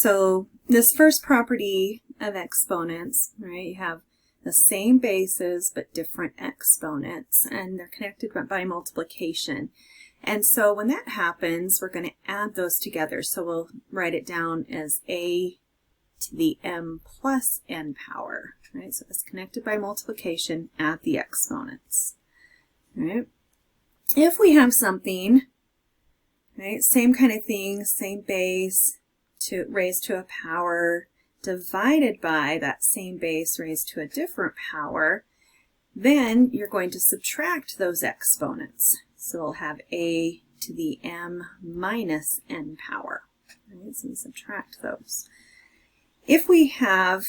So this first property of exponents, right, you have the same bases but different exponents, and they're connected by multiplication. And so when that happens, we're going to add those together. So we'll write it down as a to the m plus n power, right? So it's connected by multiplication, add the exponents, right? If we have something, right, same kind of thing, same base, raised to a power, divided by that same base raised to a different power, then you're going to subtract those exponents. So we'll have a to the m minus n power. Right? So we subtract those. If we have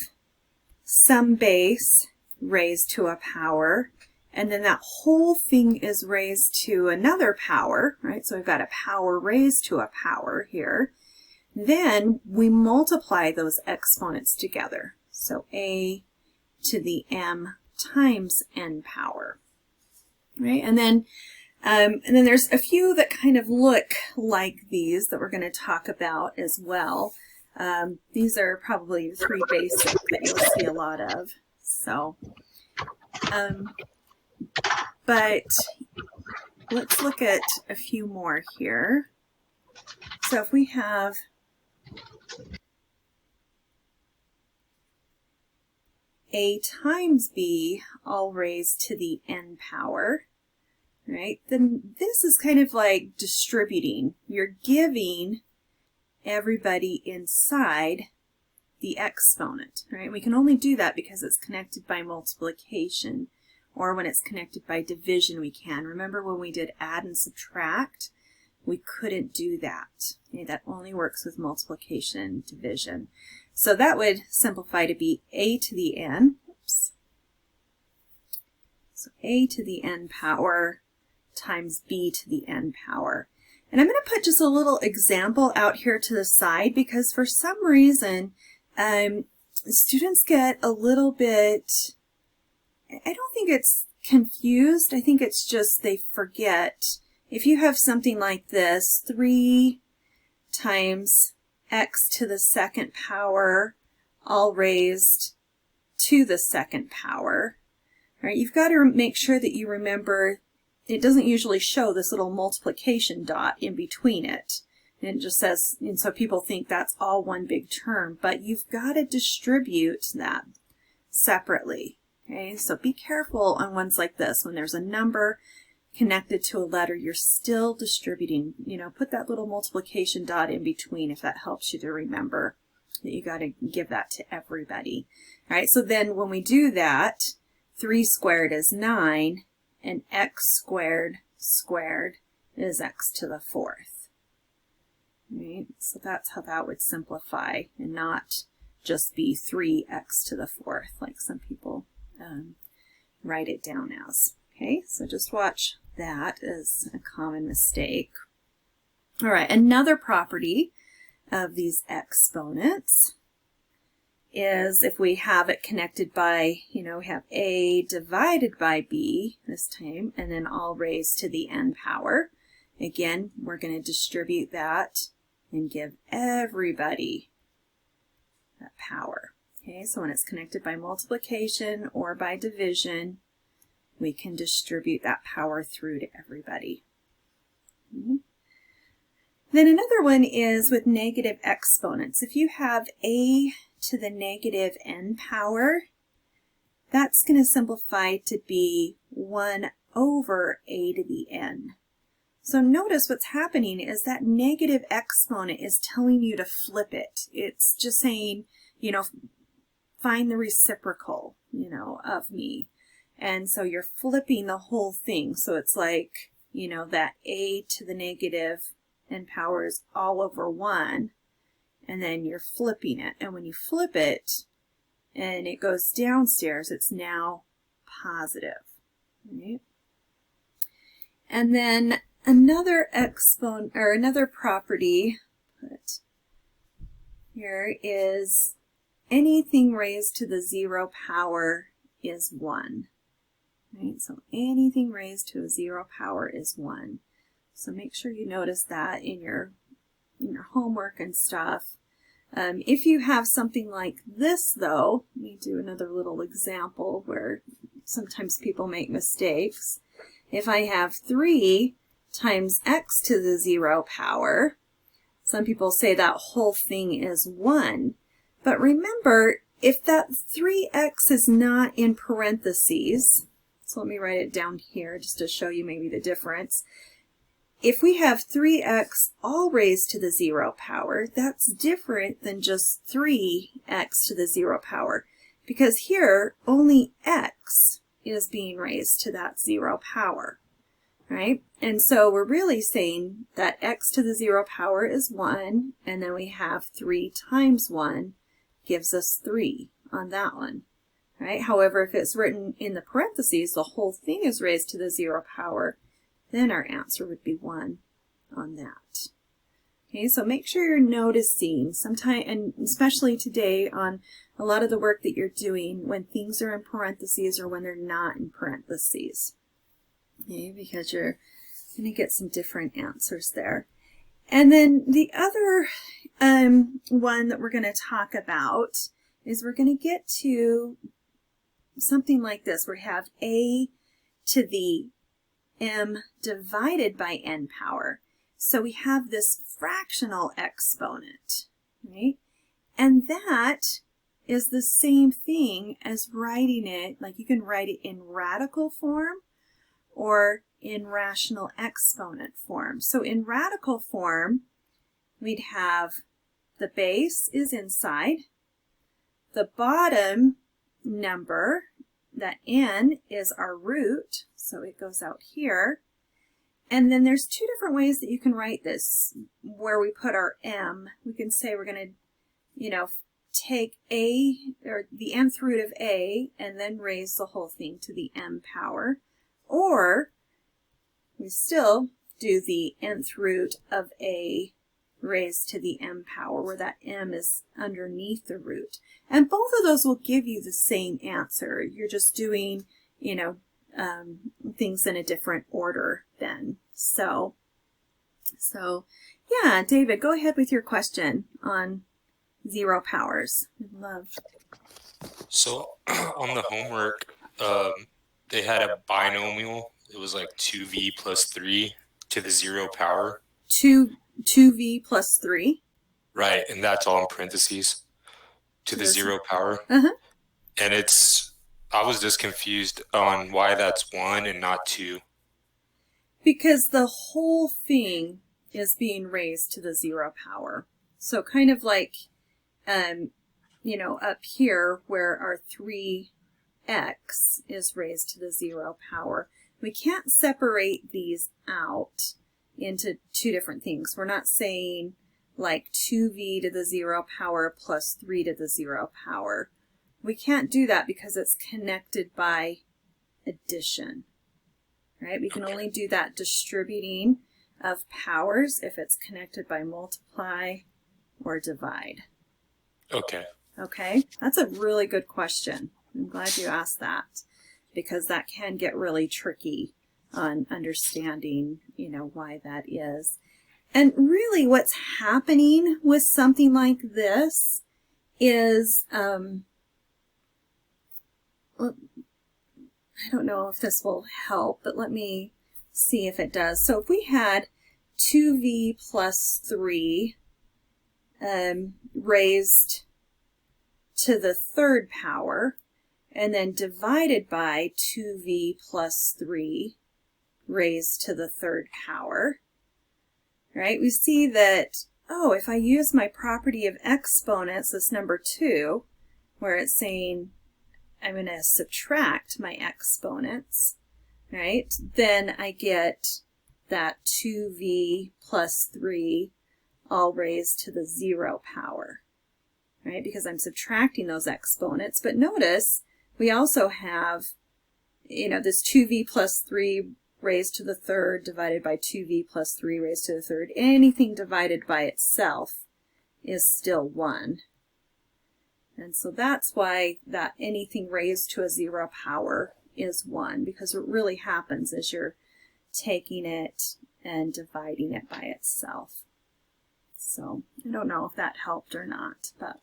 some base raised to a power, and then that whole thing is raised to another power, right? So we've got a power raised to a power here. Then we multiply those exponents together. So a to the m times n power, right? And then there's a few that kind of look like these that we're going to talk about as well. These are probably three basic that you'll see a lot of. So, but let's look at a few more here. So if we have a times b all raised to the n power, right, then this is kind of like distributing. You're giving everybody inside the exponent, right? We can only do that because it's connected by multiplication, or when it's connected by division we can. Remember when we did add and subtract, we couldn't do that. Okay, that only works with multiplication and division. So that would simplify to be a to the n, oops. So a to the n power times b to the n power. And I'm going to put just a little example out here to the side because for some reason students get a little bit, I don't think it's confused, I think it's just they forget. If you have something like this, 3 times x to the second power all raised to the second power, right? You've got to make sure that you remember it doesn't usually show this little multiplication dot in between it. And it just says, and so people think that's all one big term, but you've got to distribute that separately. Okay, so be careful on ones like this. When there's a number connected to a letter, you're still distributing. You know, put that little multiplication dot in between if that helps you to remember that you got to give that to everybody. All right, so then when we do that, 3 squared is 9, and x squared squared is x to the 4th. Right? So that's how that would simplify and not just be 3x to the 4th like some people write it down as. Okay, so just watch that as a common mistake. All right, another property of these exponents is if we have it connected by, you know, we have a divided by b this time, and then all raised to the n power. Again, we're going to distribute that and give everybody that power. Okay, so when it's connected by multiplication or by division, we can distribute that power through to everybody. Okay. Then another one is with negative exponents. If you have a to the negative n power, that's going to simplify to be 1 over a to the n. So notice what's happening is that negative exponent is telling you to flip it. It's just saying, you know, find the reciprocal, you know, of me. And so you're flipping the whole thing. So it's like, you know, that a to the negative n power is all over 1. And then you're flipping it. And when you flip it and it goes downstairs, it's now positive. Right? And then another exponent, or another property put here is anything raised to the 0 power is 1. Right? So anything raised to a 0 power is 1. So make sure you notice that in your homework and stuff. If you have something like this, though, let me do another little example where sometimes people make mistakes. If I have 3 times x to the 0 power, some people say that whole thing is 1. But remember, if that 3x is not in parentheses, so let me write it down here just to show you maybe the difference. If we have 3x all raised to the 0 power, that's different than just 3x to the 0 power, because here only x is being raised to that 0 power, right? And so we're really saying that x to the 0 power is 1, and then we have 3 times 1 gives us 3 on that one, right? However, if it's written in the parentheses, the whole thing is raised to the 0 power, then our answer would be 1 on that. Okay, so make sure you're noticing sometime, and especially today on a lot of the work that you're doing, when things are in parentheses or when they're not in parentheses. Okay, because you're going to get some different answers there. And then the other one that we're going to talk about is we're going to get to something like this, where we have a to the m divided by n power. So we have this fractional exponent, right? And that is the same thing as writing it, like you can write it in radical form or in rational exponent form. So in radical form, we'd have the base is inside, the bottom number, that n, is our root, so it goes out here. And then there's 2 different ways that you can write this where we put our m. We can say we're going to, take a, or the nth root of a, and then raise the whole thing to the m power. Or we still do the nth root of a raised to the m power, where that m is underneath the root. And both of those will give you the same answer. You're just doing, things in a different order then. So yeah, David, go ahead with your question on 0 powers. I'd love. So on the homework, they had a binomial. It was like 2v plus 3 to the 0 power. 2v plus 3. Right, and that's all in parentheses. To the 0 power. Uh-huh. And I was just confused on why that's 1 and not 2. Because the whole thing is being raised to the 0 power. So kind of like, up here where our 3x is raised to the 0 power. We can't separate these out into 2 different things. We're not saying like 2v to the 0 power plus 3 to the 0 power. We can't do that because it's connected by addition, right? We can only do that distributing of powers if it's connected by multiply or divide. Okay. Okay, that's a really good question. I'm glad you asked that, because that can get really tricky on understanding, why that is. And really what's happening with something like this is, I don't know if this will help, but let me see if it does. So if we had 2v plus 3 raised to the 3rd power, and then divided by 2v plus 3 raised to the 3rd power, right? We see that, if I use my property of exponents, this number 2, where it's saying I'm going to subtract my exponents, right? Then I get that 2v plus 3 all raised to the 0 power, right? Because I'm subtracting those exponents. But notice we also have, this 2v plus 3 raised to the 3rd divided by 2v plus 3 raised to the 3rd. Anything divided by itself is still 1. And so that's why that anything raised to a 0 power is 1, because what really happens is you're taking it and dividing it by itself. So I don't know if that helped or not, but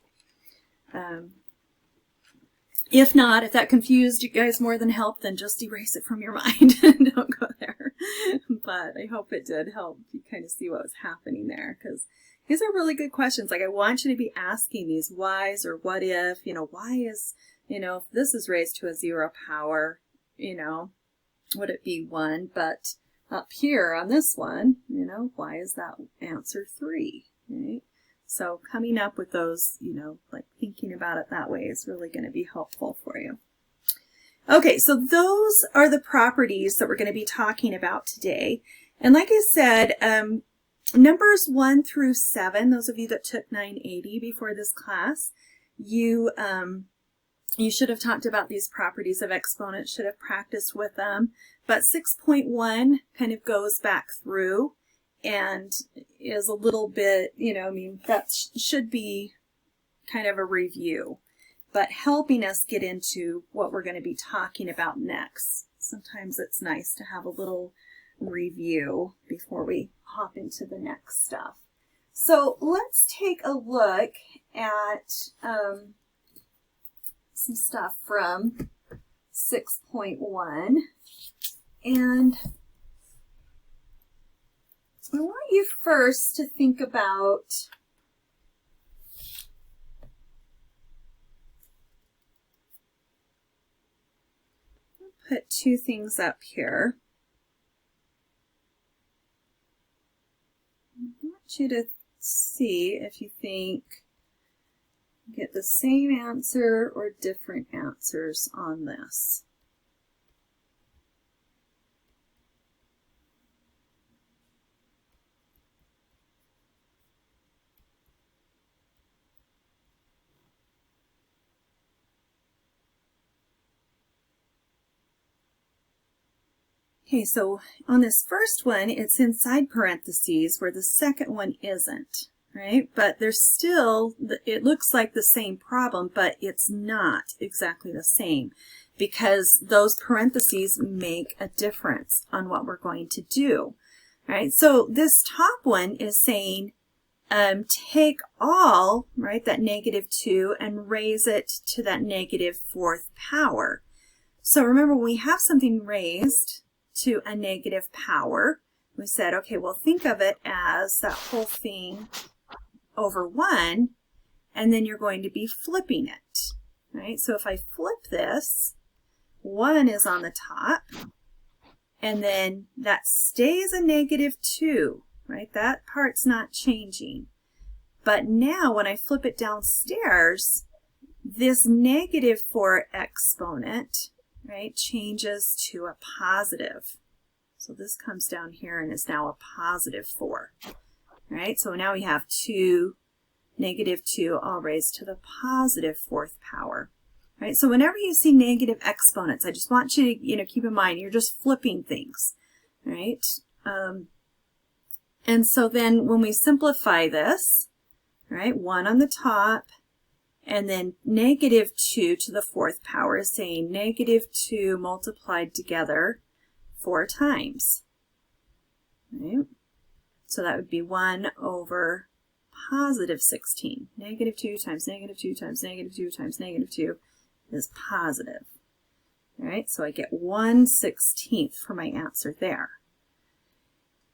if not, if that confused you guys more than helped, then just erase it from your mind and don't go there. But I hope it did help you kind of see what was happening there, because these are really good questions. Like, I want you to be asking these whys or what if, why is, if this is raised to a 0 power, would it be 1? But up here on this one, why is that answer 3, right? So coming up with those, like thinking about it that way is really going to be helpful for you. Okay, so those are the properties that we're going to be talking about today. And like I said, numbers 1 through 7, those of you that took 980 before this class, you should have talked about these properties of exponents, should have practiced with them. But 6.1 kind of goes back through and is a little bit, that should be kind of a review, but helping us get into what we're going to be talking about next. Sometimes it's nice to have a little review before we hop into the next stuff. So let's take a look at some stuff from 6.1, and I want you first to think about put two things up here. I want you to see if you think you get the same answer or different answers on this. Okay, so on this first one, it's inside parentheses where the second one isn't, right? But there's still, it looks like the same problem, but it's not exactly the same because those parentheses make a difference on what we're going to do, right? So this top one is saying take all, right, that -2 and raise it to that -4th power. So remember, when we have something raised to a negative power, we said, okay, well, think of it as that whole thing over 1, and then you're going to be flipping it, right? So if I flip this, 1 is on the top, and then that stays a -2, right? That part's not changing. But now when I flip it downstairs, this -4 exponent, right, changes to a positive. So this comes down here and is now a +4, right? So now we have -2 all raised to the +4th power, right? So whenever you see negative exponents, I just want you to, keep in mind, you're just flipping things, right? And so then when we simplify this, right, 1 on the top, and then -2 to the 4th power is saying -2 multiplied together 4 times. Right? So that would be 1 over +16. -2 times -2 times -2 times -2 is positive. All right, so I get 1/16 for my answer there.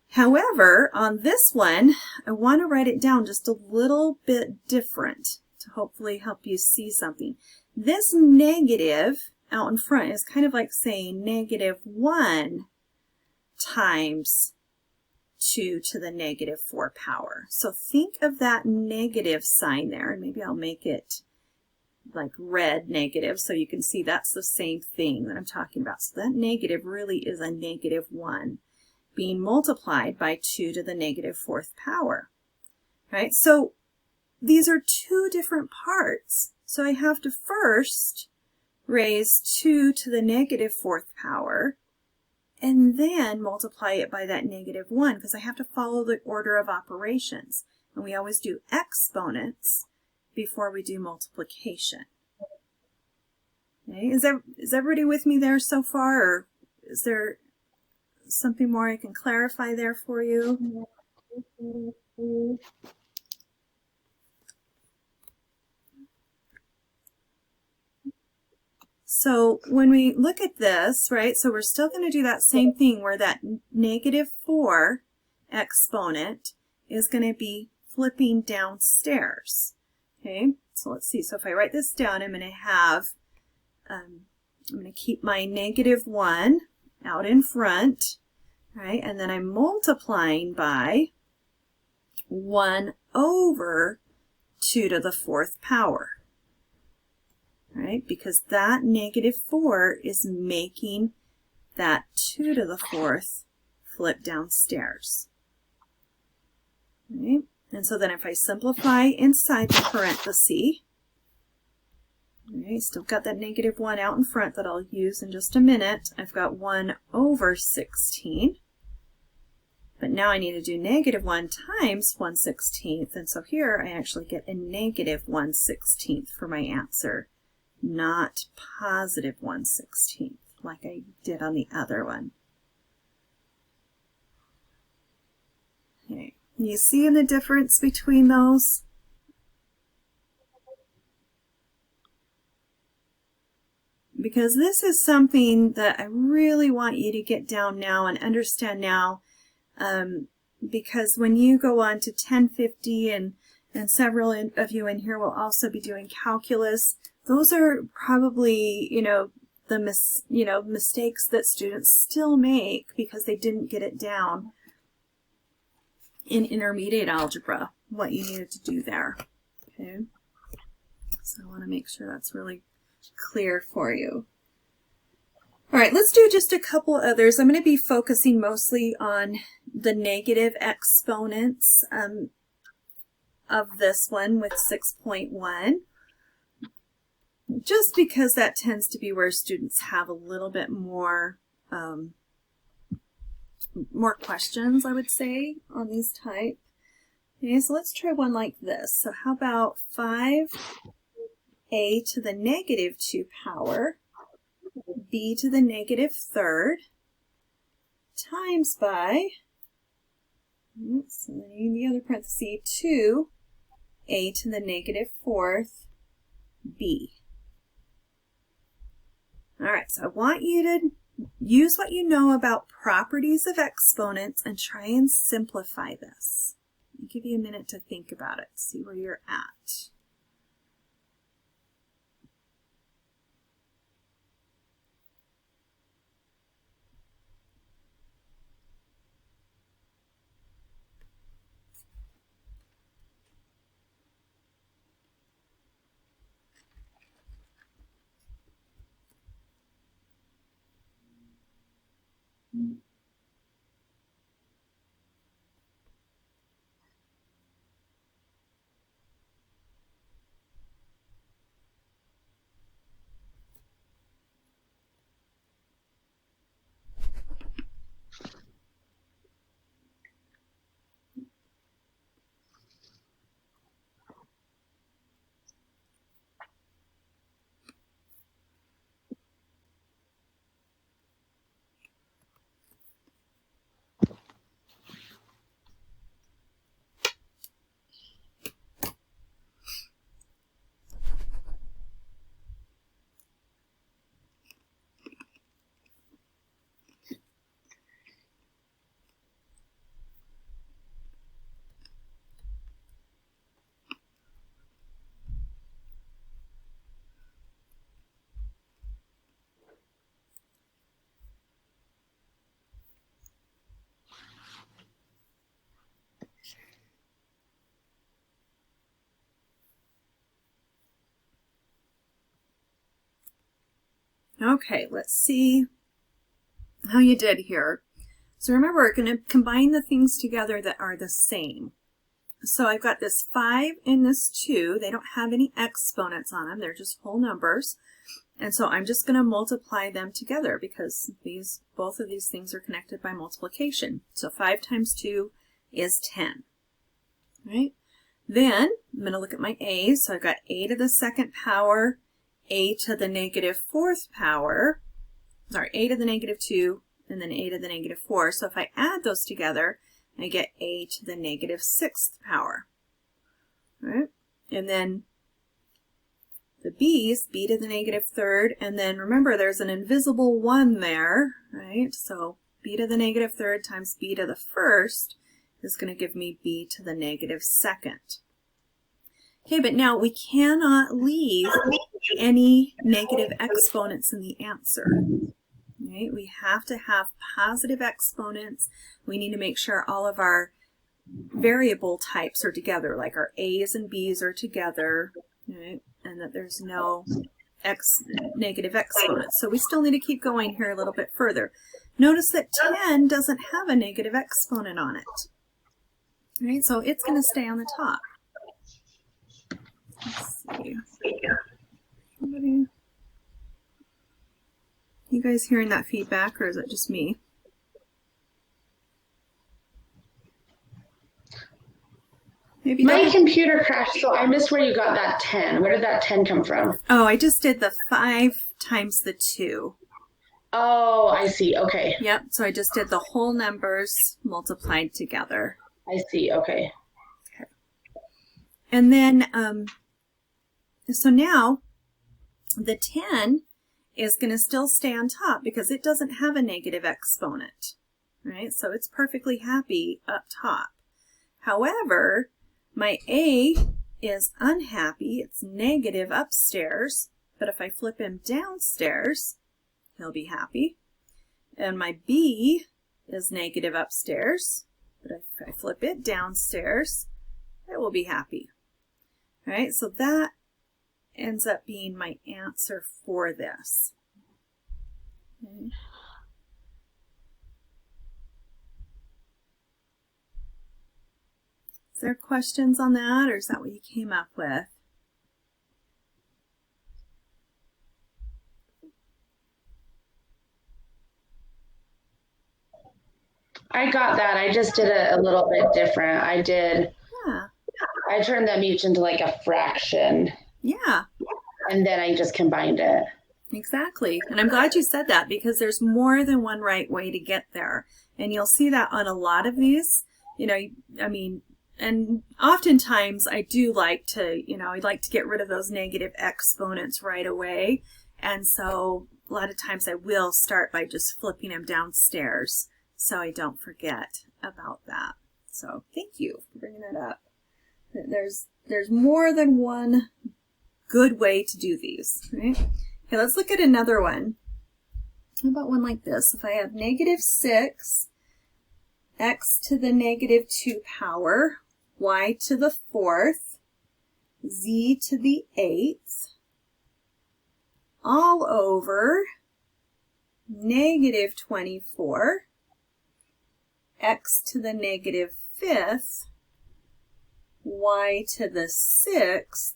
However, on this one, I want to write it down just a little bit different to hopefully help you see something. This negative out in front is kind of like saying -1 times 2 to the -4 power. So think of that negative sign there, and maybe I'll make it like red negative so you can see that's the same thing that I'm talking about. So that negative really is a -1 being multiplied by 2 to the -4th power, right? So these are two different parts. So I have to first raise 2 to the -4th power and then multiply it by that -1 because I have to follow the order of operations. And we always do exponents before we do multiplication. Okay, is everybody with me there so far, or is there something more I can clarify there for you? So when we look at this, right, so we're still going to do that same thing where that -4 exponent is going to be flipping downstairs. Okay, so let's see. So if I write this down, I'm going to have, I'm going to keep my -1 out in front, right, and then I'm multiplying by 1 over 2 to the 4th power. Right, because that -4 is making that 2 to the 4th flip downstairs. Right, and so then if I simplify inside the parenthesis, right, still got that -1 out in front that I'll use in just a minute. I've got 1 over 16. But now I need to do -1 times 1/16, and so here I actually get a -1/16 for my answer, not positive 1/16 like I did on the other one. Okay, you see the difference between those? Because this is something that I really want you to get down now and understand now, because when you go on to 1050 and several of you in here will also be doing calculus, those are probably, the mistakes that students still make because they didn't get it down in intermediate algebra, what you needed to do there. Okay, so I want to make sure that's really clear for you. All right, let's do just a couple others. I'm going to be focusing mostly on the negative exponents of this one with 6.1. Just because that tends to be where students have a little bit more more questions, I would say, on these type. Okay, so let's try one like this. So how about 5a to the -2 power, b to the -3rd, times by, so then in the other parenthesis, 2a to the -4th, b. All right, so I want you to use what you know about properties of exponents and try and simplify this. I'll give you a minute to think about it, see where you're at. Okay, let's see how you did here. So remember, we're going to combine the things together that are the same. So I've got this 5 and this 2. They don't have any exponents on them. They're just whole numbers. And so I'm just going to multiply them together because both of these things are connected by multiplication. So 5 times 2 is 10. Right? Then I'm going to look at my a's. So I've got a to the 2nd power, a to the -4th power, a to the -2, and then a to the -4. So if I add those together, I get a to the -6th power. Right? And then the b's, b to the negative third, and then remember there's an invisible 1 there, right? So b to the negative third times b to the first is going to give me b to the negative second. Okay, but now we cannot leave any negative exponents in the answer. Right? We have to have positive exponents. We need to make sure all of our variable types are together, like our a's and b's are together, right? And that there's no negative exponents. So we still need to keep going here a little bit further. Notice that 10 doesn't have a negative exponent on it. Right? So it's going to stay on the top. Let's see. Somebody, you guys hearing that feedback, or is it just me? Maybe my computer crashed, so I missed where you got that 10. Where did that 10 come from? Oh, I just did the 5 times the 2. Oh, I see. Okay. Yep, so I just did the whole numbers multiplied together. I see. Okay. Okay. And then, so now the 10 is going to still stay on top because it doesn't have a negative exponent, right? So it's perfectly happy up top. However, my a is unhappy. It's negative upstairs, but if I flip him downstairs, he'll be happy. And my b is negative upstairs, but if I flip it downstairs, it will be happy. All right, so that ends up being my answer for this. Okay. Is there questions on that, or is that what you came up with? I got that. I just did it a little bit different. I turned them each into like a fraction. Yeah. And then I just combined it. Exactly. And I'm glad you said that because there's more than one right way to get there. And you'll see that on a lot of these. You know, I mean, and oftentimes I do like to, I'd like to get rid of those negative exponents right away. And so a lot of times I will start by just flipping them downstairs so I don't forget about that. So thank you for bringing that up. There's more than one good way to do these, right? Okay, let's look at another one. How about one like this? If I have negative 6, x to the negative 2 power, y to the 4th, z to the 8th, all over negative 24, x to the negative 5th, y to the 6th,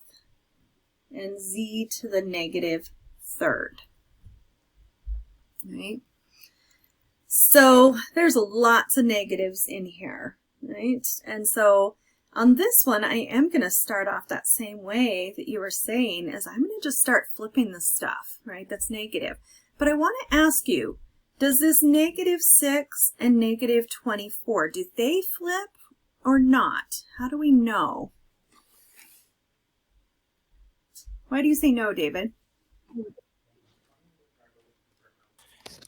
and z to the negative 3rd. Right? So there's lots of negatives in here, right? And so on this one, I am going to start off that same way that you were saying, is I'm going to just start flipping the stuff, right? That's negative. But I want to ask you, does this negative 6 and negative 24, do they flip or not? How do we know? Why do you say no, David?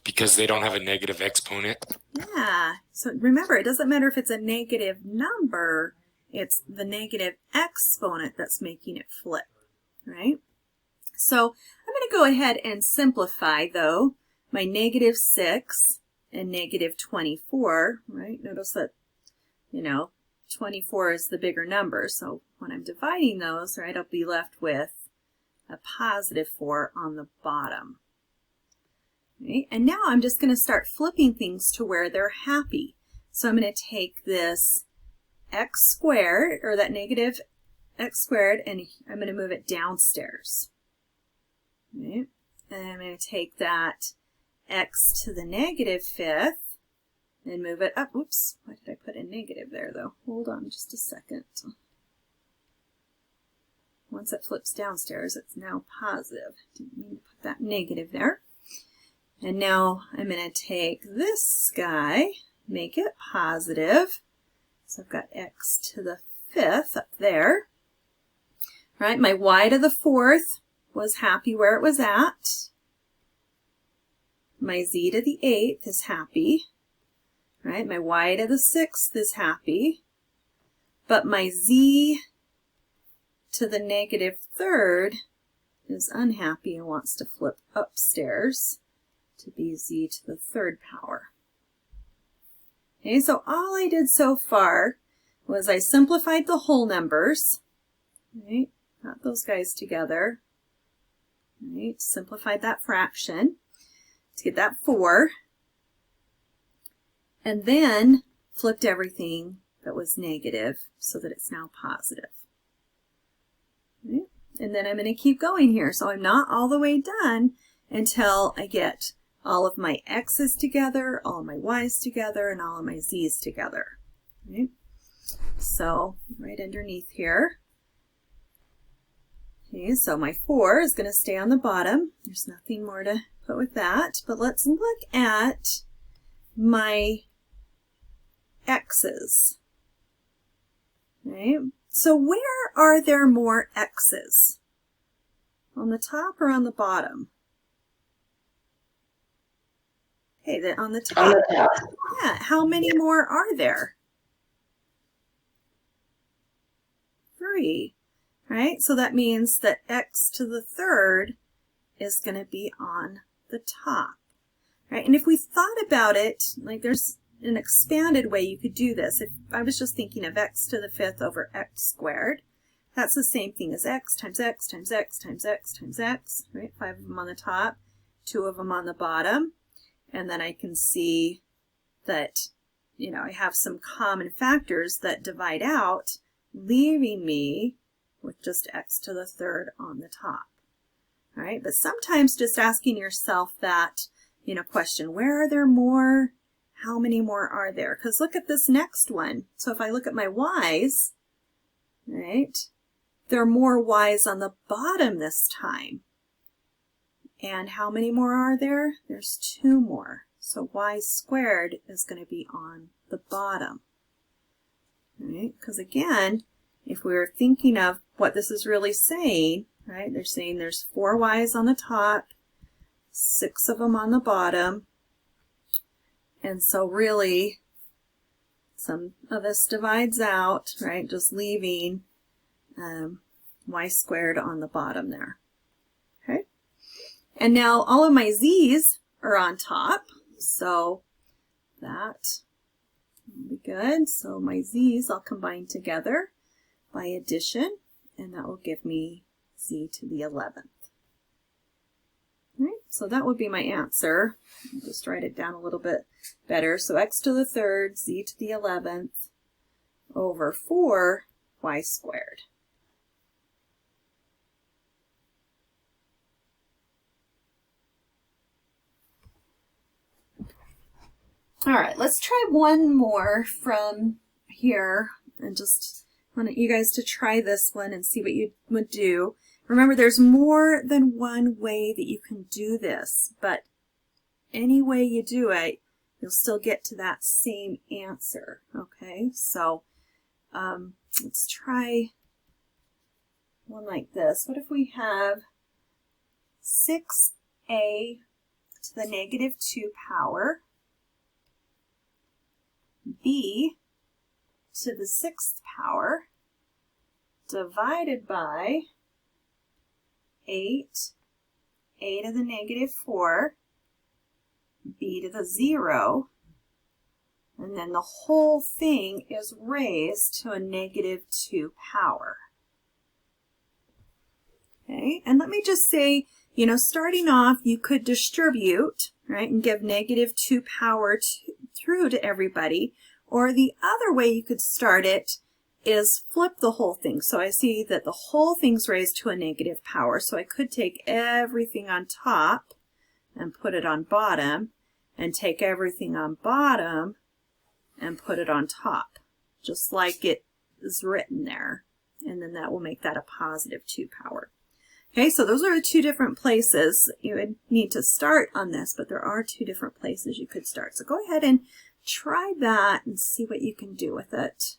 Because they don't have a negative exponent. Yeah. So remember, it doesn't matter if it's a negative number, it's the negative exponent that's making it flip, right? So I'm going to go ahead and simplify, though, my negative 6 and negative 24, right? Notice that, 24 is the bigger number. So when I'm dividing those, right, I'll be left with a positive 4 on the bottom. Right? And now I'm just going to start flipping things to where they're happy. So I'm going to take this x squared, or that negative x squared, and I'm going to move it downstairs. Right? And I'm going to take that x to the negative 5th and move it up. Oops, why did I put a negative there though? Hold on just a second. Once it flips downstairs, it's now positive. Didn't mean to put that negative there. And now I'm going to take this guy, make it positive. So I've got x to the 5th up there. Right, my y to the 4th, was happy where it was at. My z to the 8th is happy, right? My y to the 6th is happy, but my z to the negative 3rd is unhappy and wants to flip upstairs to be z to the 3rd power. Okay, so all I did so far was I simplified the whole numbers, right? Got those guys together, right? Simplified that fraction to get that 4, and then flipped everything that was negative so that it's now positive. Right? And then I'm going to keep going here, so I'm not all the way done until I get all of my x's together, all of my y's together, and all of my z's together. Right? So right underneath here. Okay, so my 4 is going to stay on the bottom. There's nothing more to put with that, but let's look at my x's. Right? So where are there more x's? On the top or on the bottom? Okay, then on the top. On the top. Yeah, how many more are there? 3, right? So that means that x to the 3rd is going to be on the top, right? And if we thought about it, like there's an expanded way you could do this. If I was just thinking of x to the 5th over x squared, that's the same thing as x times x times x times x times x, right? 5 of them on the top, 2 of them on the bottom. And then I can see that, you know, I have some common factors that divide out, leaving me with just x to the 3rd on the top. All right, but sometimes just asking yourself that, you know, question, where are there more? How many more are there? Because look at this next one. So if I look at my y's, right, there are more y's on the bottom this time. And how many more are there? There's 2 more. So y squared is going to be on the bottom. Right? Because again, if we were thinking of what this is really saying, right, they're saying there's 4 y's on the top, 6 of them on the bottom. And so really, some of this divides out, right, just leaving y squared on the bottom there. Okay? And now all of my z's are on top, so that will be good. So my z's I'll combine together by addition, and that will give me z to the 11th. All right, so that would be my answer. I'll just write it down a little bit better. So x to the 3rd, z to the 11th, over 4 y squared. All right, let's try one more from here, and just want you guys to try this one and see what you would do. Remember, there's more than one way that you can do this, but any way you do it, you'll still get to that same answer, okay? So let's try one like this. What if we have 6a to the negative 2 power, b to the 6th power, divided by 8, a to the negative 4, b to the 0, and then the whole thing is raised to a negative 2 power. Okay, and let me just say, you know, starting off, you could distribute, right, and give negative 2 power through to everybody, or the other way you could start it is flip the whole thing. So I see that the whole thing's raised to a negative power, so I could take everything on top and put it on bottom, and take everything on bottom and put it on top, just like it is written there, and then that will make that a positive 2 power. Okay, so those are the 2 different places you would need to start on this, but there are 2 different places you could start. So go ahead and try that and see what you can do with it.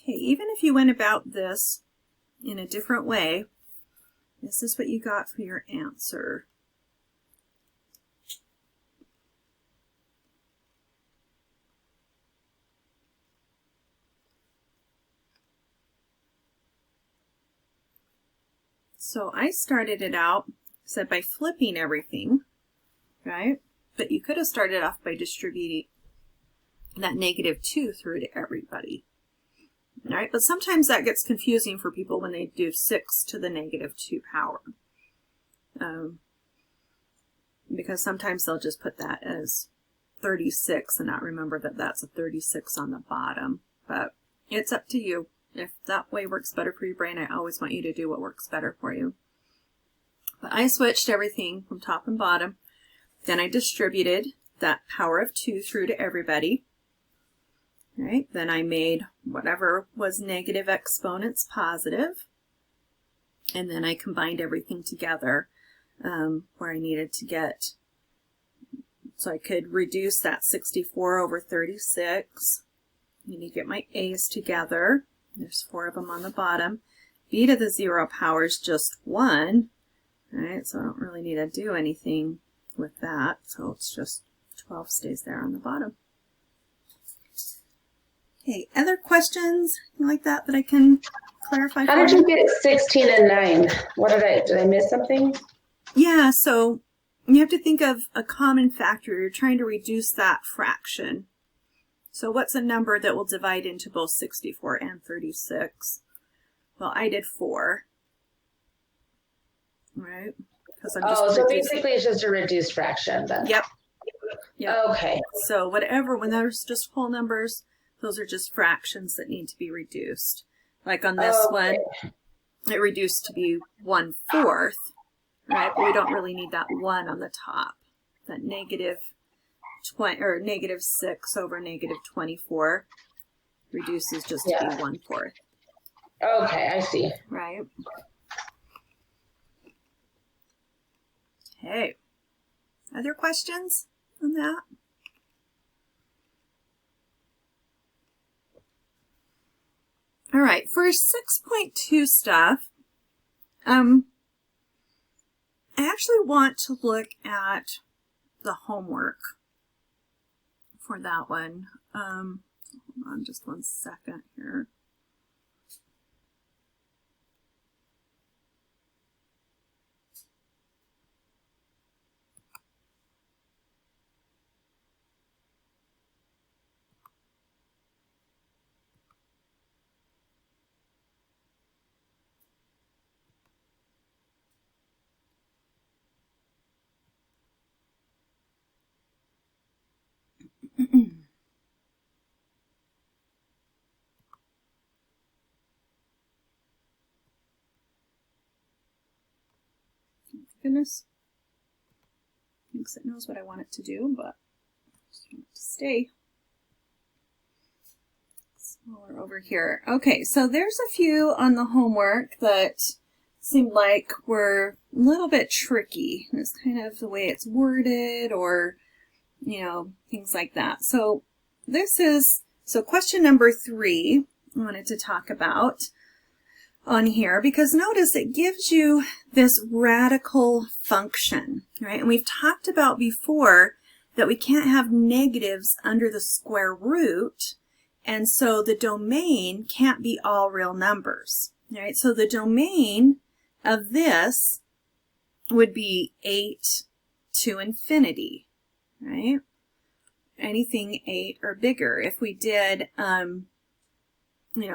Okay, even if you went about this in a different way, this is what you got for your answer. So I started it out, said by flipping everything, right? But you could have started off by distributing that -2 through to everybody. All right, but sometimes that gets confusing for people when they do 6 to the -2 power. Because sometimes they'll just put that as 36 and not remember that that's a 36 on the bottom. But it's up to you. If that way works better for your brain, I always want you to do what works better for you. But I switched everything from top and bottom. Then I distributed that power of 2 through to everybody. All right, then I made whatever was negative exponents positive. And then I combined everything together where I needed to get, so I could reduce that 64 over 36. I need to get my a's together. There's 4 of them on the bottom. B to the 0 power is just 1. All right, so I don't really need to do anything with that. So it's just 12 stays there on the bottom. Okay, other questions like that that I can clarify? How did you get 16 and 9? What did I miss something? Yeah, so you have to think of a common factor. You're trying to reduce that fraction. So what's a number that will divide into both 64 and 36? Well, I did 4. Right? Because I'm just so basically it's just a reduced fraction then. Yep. Okay. So whatever, when there's just whole numbers, those are just fractions that need to be reduced. Like on this one, it reduced to be 1/4, right? But we don't really need that 1 on the top. That -20 or -6 over -24 reduces just to be 1/4. Okay, I see. Right? Okay. Other questions on that? All right, for 6.2 stuff, I actually want to look at the homework for that one. Hold on just 1 second here. Goodness. Thinks it knows what I want it to do, but I just want it to stay smaller over here. Okay, so there's a few on the homework that seemed like were a little bit tricky. It's kind of the way it's worded or, you know, things like that. So question number 3 I wanted to talk about on here, because notice it gives you this radical function, right? And we've talked about before that we can't have negatives under the square root, and so the domain can't be all real numbers, right? So the domain of this would be 8 to infinity, right? Anything 8 or bigger. If we did,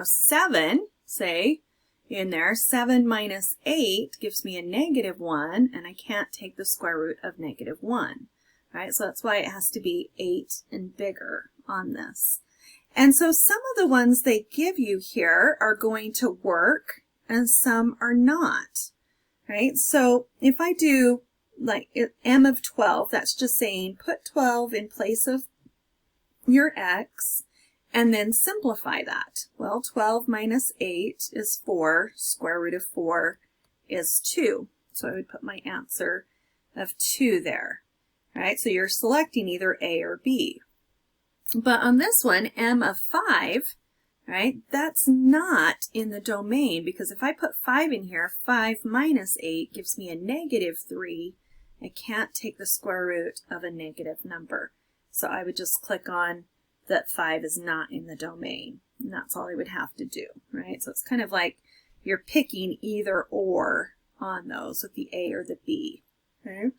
7, say, in there, 7 minus 8 gives me a -1, and I can't take the square root of -1, right? So that's why it has to be 8 and bigger on this. And so some of the ones they give you here are going to work, and some are not, right? So if I do like m of 12, that's just saying put 12 in place of your x, and then simplify that. Well, 12 minus 8 is 4. Square root of 4 is 2. So I would put my answer of 2 there. All right, so you're selecting either A or B. But on this one, m of 5, right? That's not in the domain, because if I put 5 in here, 5 minus 8 gives me a negative 3. I can't take the square root of a negative number. So I would just click on that 5 is not in the domain. And that's all I would have to do, right? So it's kind of like you're picking either or on those with the A or the B, okay?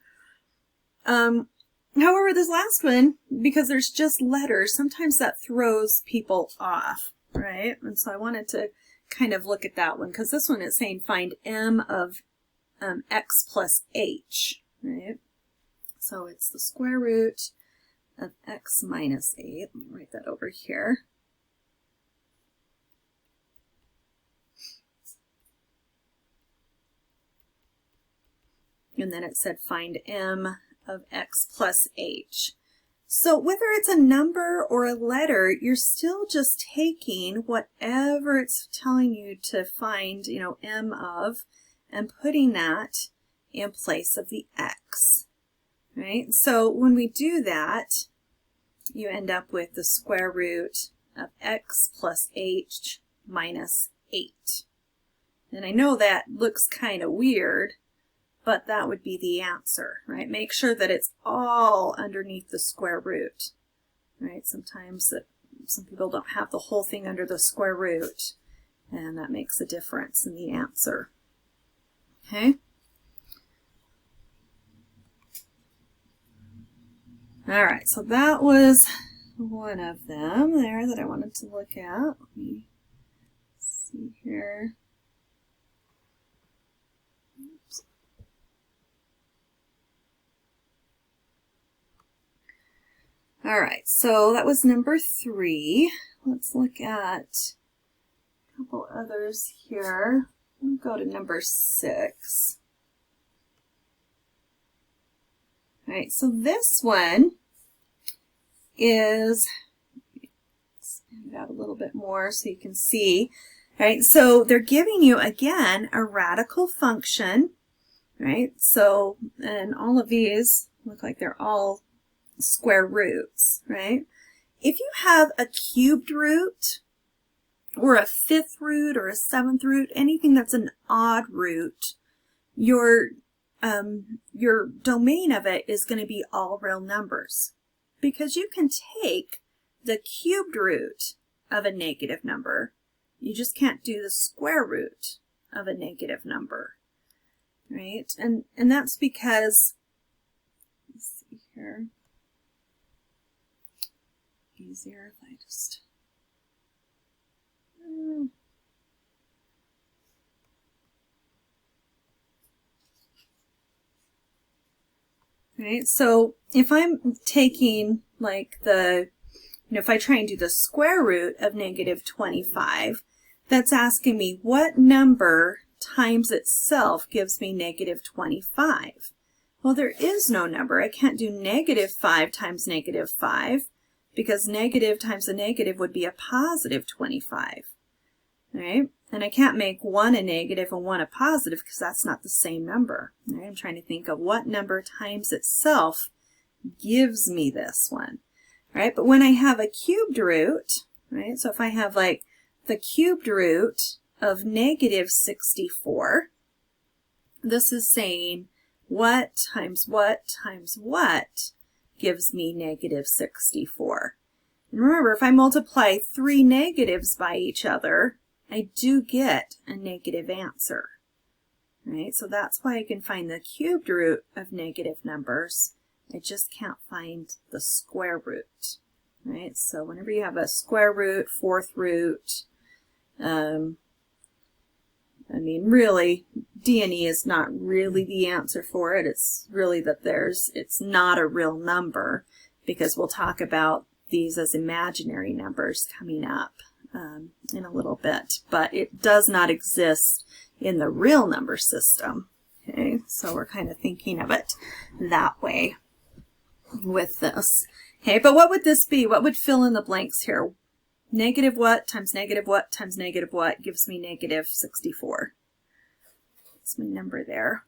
However, this last one, because there's just letters, sometimes that throws people off, right? And so I wanted to kind of look at that one, because this one is saying find m of x plus h, right? So it's the square root of x minus 8. Let me write that over here. And then it said find m of x plus h. So whether it's a number or a letter, you're still just taking whatever it's telling you to find, you know, m of, and putting that in place of the x, right? So when we do that, you end up with the square root of x plus h minus 8. And I know that looks kind of weird, but that would be the answer, right? Make sure that it's all underneath the square root, right? Sometimes some people don't have the whole thing under the square root, and that makes a difference in the answer, okay? All right, so that was one of them there that I wanted to look at. Let me see here. All right, so that was number 3. Let's look at a couple others here. We'll go to number 6. All right, so this one is, stand it out a little bit more so you can see. All right, so they're giving you, again, a radical function, right? So, and all of these look like they're all square roots, right? If you have a cubed root or a 5th root or a 7th root, anything that's an odd root, your domain of it is going to be all real numbers, because you can take the cubed root of a negative number. You just can't do the square root of a negative number, right? And that's because, let's see here. Easier if I just right, so if I'm taking like the, if I try and do the square root of negative 25, that's asking me what number times itself gives me negative 25. Well, there is no number. I can't do negative 5 times negative 5, because negative times a negative would be a positive 25, right? And I can't make 1 a negative and 1 a positive, because that's not the same number, right? I'm trying to think of what number times itself gives me this one, right? But when I have a cubed root, right? So if I have like the cubed root of negative 64, this is saying what times what times what gives me negative 64. And remember, if I multiply 3 negatives by each other, I do get a negative answer, right? So that's why I can find the cubed root of negative numbers. I just can't find the square root, right? So whenever you have a square root, 4th root, I mean, really, D&E is not really the answer for it. It's really that it's not a real number, because we'll talk about these as imaginary numbers coming up in a little bit. But it does not exist in the real number system. Okay, so we're kind of thinking of it that way with this. Okay, but what would this be? What would fill in the blanks here? Negative what times negative what times negative what gives me negative 64. That's my number there.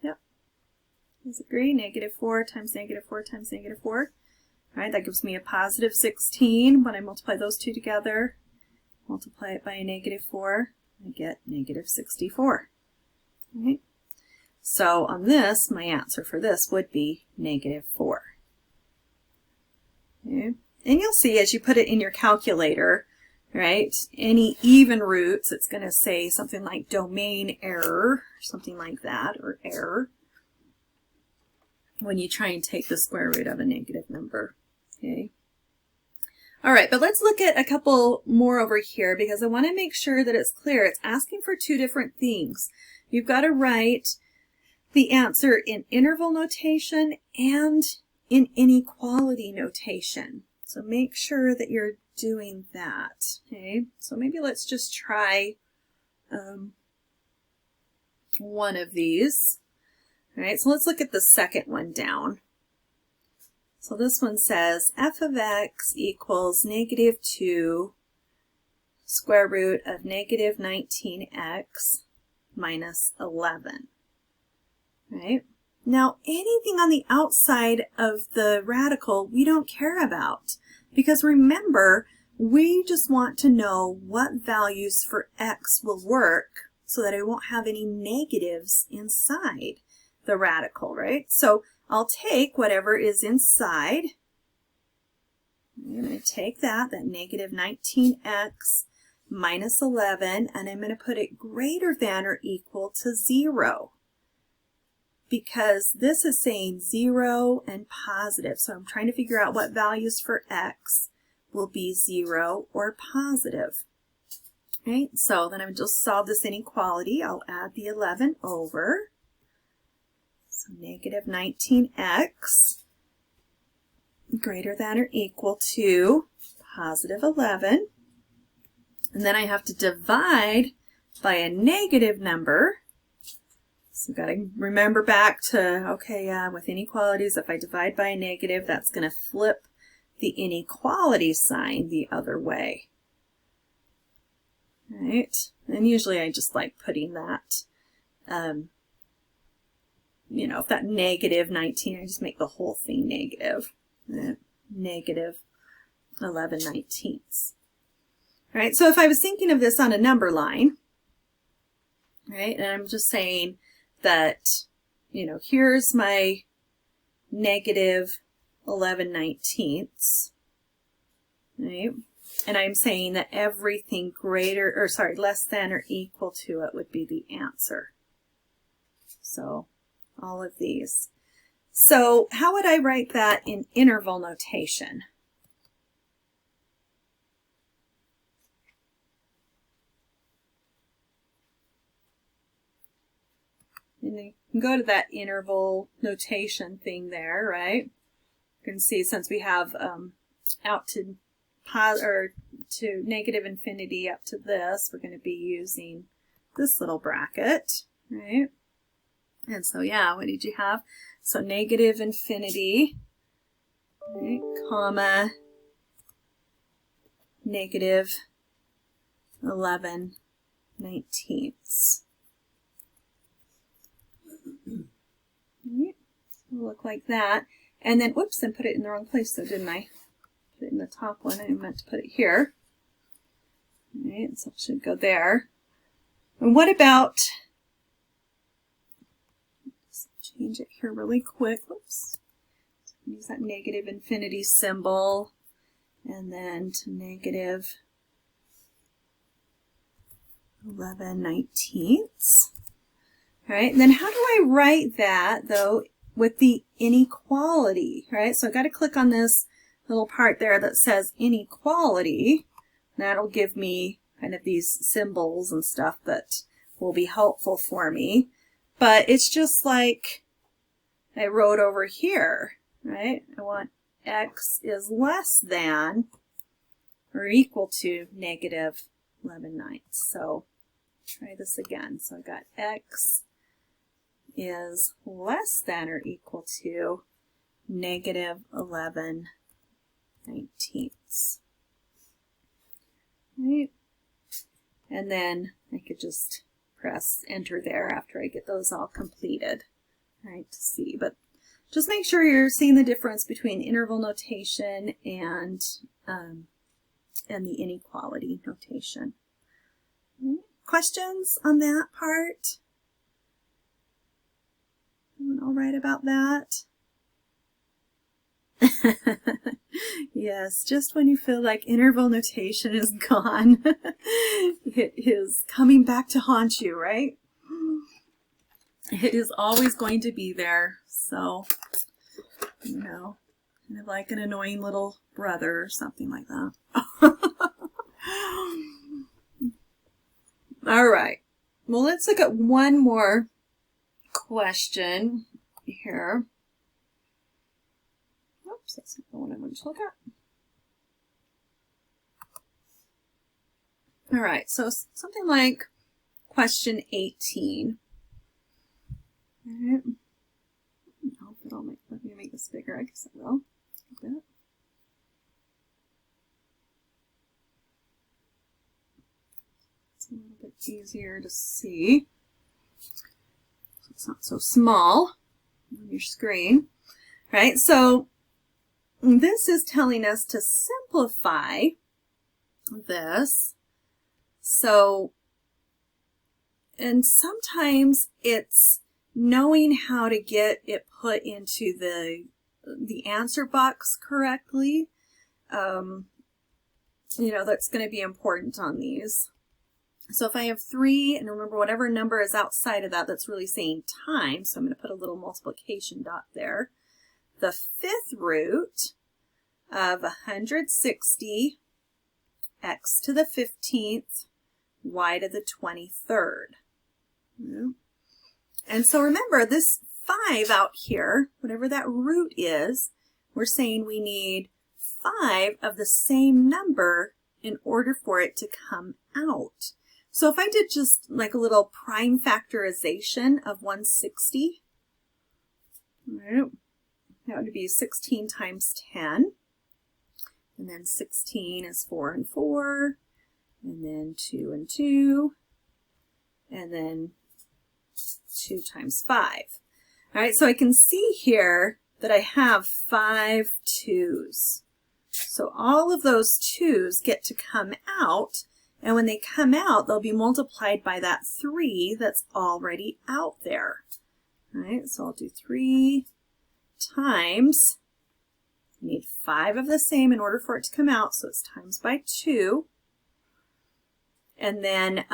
Yep. Does it agree? Negative 4 times negative 4 times negative 4. All right, that gives me a positive 16. When I multiply those two together, multiply it by a negative 4, I get negative 64. All right. So on this, my answer for this would be negative 4. Okay. And you'll see as you put it in your calculator, right, any even roots, it's going to say something like domain error, or something like that, or error, when you try and take the square root of a negative number. Okay. All right, but let's look at a couple more over here because I want to make sure that it's clear. It's asking for two different things. You've got to write the answer in interval notation and in inequality notation. So make sure that you're doing that. Okay, so maybe let's just try one of these. All right, so let's look at the second one down. So this one says f of x equals negative 2 square root of negative 19x minus 11. Right? Now, anything on the outside of the radical we don't care about because remember, we just want to know what values for x will work so that I won't have any negatives inside the radical, right? So I'll take whatever is inside. I'm going to take that negative 19x minus 11, and I'm going to put it greater than or equal to 0. Because this is saying 0 and positive. So I'm trying to figure out what values for x will be 0 or positive. Right? So then I would just solve this inequality. I'll add the 11 over. So negative 19x greater than or equal to positive 11. And then I have to divide by a negative number. So we've got to remember back to, okay, with inequalities, if I divide by a negative, that's going to flip the inequality sign the other way. Right? And usually I just like putting that, you know, if that negative 19, I just make the whole thing negative. Negative 11/19. All right, so if I was thinking of this on a number line, right, and I'm just saying that, you know, here's my negative 11/19, right, and I'm saying that everything greater, or sorry, less than or equal to it would be the answer. So all of these. So how would I write that in interval notation? And you can go to that interval notation thing there, right? You can see since we have out to negative infinity up to this, we're going to be using this little bracket, right? And so, yeah, what did you have? So negative infinity, right, comma, negative 11/19. Right. It'll look like that. And then, whoops, I put it in the wrong place, though, didn't I? Put it in the top one. I meant to put it here. All right, so it should go there. And what about, let's change it here really quick. Whoops. Use that negative infinity symbol. And then to negative 11/19. All right, and then how do I write that, though, with the inequality, right? So I've got to click on this little part there that says inequality. That'll give me kind of these symbols and stuff that will be helpful for me. But it's just like I wrote over here, right? I want x is less than or equal to negative 11/9. So try this again. So I got x is less than or equal to negative 11/19. Right? And then I could just press enter there after I get those all completed. right, to see. But just make sure you're seeing the difference between interval notation and the inequality notation. Questions on that part? Everyone all right about that? Yes, just when you feel like interval notation is gone, it is coming back to haunt you, right? It is always going to be there. So, you know, kind of like an annoying little brother or something like that. All right. Well, let's look at one more question here. Oops, that's not the one I wanted to look at. All right, so something like question 18. All right. I hope it'll let me make this bigger. I guess it will. A bit. It's a little bit easier to see. So it's not so small on your screen. All right, so this is telling us to simplify this. So, and sometimes it's knowing how to get it put into the answer box correctly. You know, that's going to be important on these. So if I have 3, and remember whatever number is outside of that, that's really saying times, so I'm going to put a little multiplication dot there. The 5th root of 160, x to the 15th, y to the 23rd. And so remember, this 5 out here, whatever that root is, we're saying we need 5 of the same number in order for it to come out. So if I did just like a little prime factorization of 160, right, that would be 16 times 10. And then 16 is 4 and 4. And then 2 and 2. And then 2 times 5. All right, so I can see here that I have 5 2's. So all of those 2's get to come out, and when they come out, they'll be multiplied by that 3 that's already out there. All right, so I'll do 3 times, I need 5 of the same in order for it to come out, so it's times by 2. And then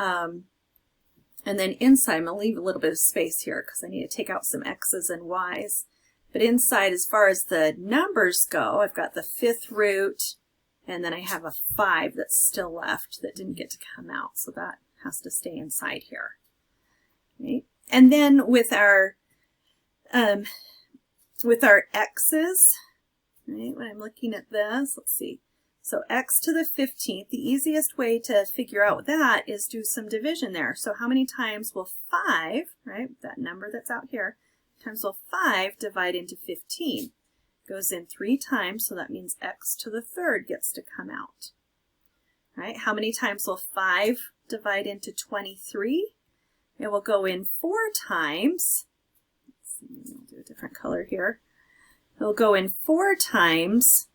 inside, I'm going to leave a little bit of space here because I need to take out some x's and y's. But inside, as far as the numbers go, I've got the 5th root, and then I have a 5 that's still left that didn't get to come out, so that has to stay inside here. Right? And then with our x's, right, when I'm looking at this, let's see. So x to the 15th, the easiest way to figure out that is do some division there. So how many times will 5, right, that number that's out here, times will 5 divide into 15? Goes in 3 times, so that means x to the 3rd gets to come out. Right? How many times will 5 divide into 23? It will go in 4 times. Let's see, maybe I'll do a different color here. It'll go in 4 times,